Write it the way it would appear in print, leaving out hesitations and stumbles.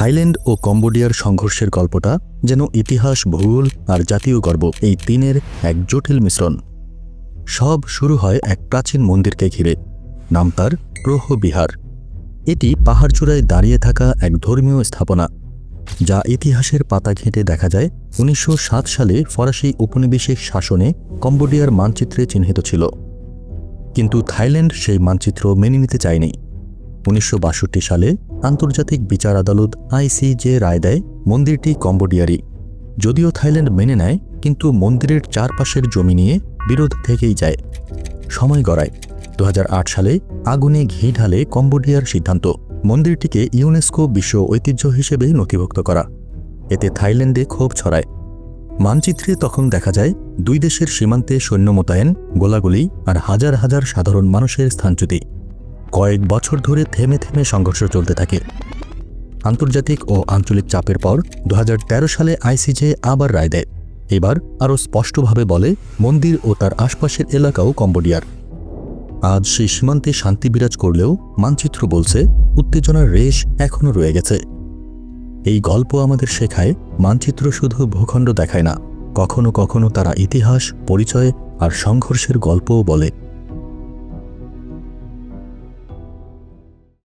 Thailand ও কম্বোডিয়ার সংঘর্ষের গল্পটা যেন ইতিহাস, ভূগোল আর জাতীয় গর্ব এই তিনের এক জটিল মিশ্রণ। সব শুরু হয় এক প্রাচীন মন্দিরকে ঘিরে, নাম তার প্রহ বিহার। এটি পাহাড়চূড়ায় দাঁড়িয়ে থাকা এক ধর্মীয় স্থাপনা, যা ইতিহাসের পাতা ঘেঁটে দেখা যায় 1907 সালে ফরাসি উপনিবেশিক শাসনে কম্বোডিয়ার মানচিত্রে চিহ্নিত ছিল। কিন্তু থাইল্যান্ড সেই মানচিত্র মেনে নিতে চায়নি। 1962 সালে আন্তর্জাতিক বিচার আদালত ICJ রায় দেয় মন্দিরটি কম্বোডিয়ারই। যদিও থাইল্যান্ড মেনে নেয়, কিন্তু মন্দিরের চারপাশের জমি নিয়ে বিরোধ থেকেই যায়। সময় গড়ায় 2008 সালে আগুনে ঘি ঢালে কম্বোডিয়ার সিদ্ধান্ত মন্দিরটিকে ইউনেস্কো বিশ্ব ঐতিহ্য হিসেবে নথিভুক্ত করা। এতে থাইল্যান্ডে ক্ষোভ ছড়ায়। মানচিত্রে তখন দেখা যায় দুই দেশের সীমান্তে সৈন্য মোতায়েন, গোলাগুলি আর হাজার হাজার সাধারণ মানুষের স্থানচ্যুতি। কয়েক বছর ধরে থেমে থেমে সংঘর্ষ চলতে থাকে। আন্তর্জাতিক ও আঞ্চলিক চাপের পর 2013 সালে ICJ আবার রায় দেয়। এবার আরও স্পষ্টভাবে বলে মন্দির ও তার আশপাশের এলাকাও কম্বোডিয়ার। আজ সেই সীমান্তে শান্তি বিরাজ করলেও মানচিত্র বলছে উত্তেজনার রেশ এখনও রয়ে গেছে। এই গল্প আমাদের শেখায়, মানচিত্র শুধু ভূখণ্ড দেখায় না, কখনো কখনো তারা ইতিহাস, পরিচয় আর সংঘর্ষের গল্পও বলে।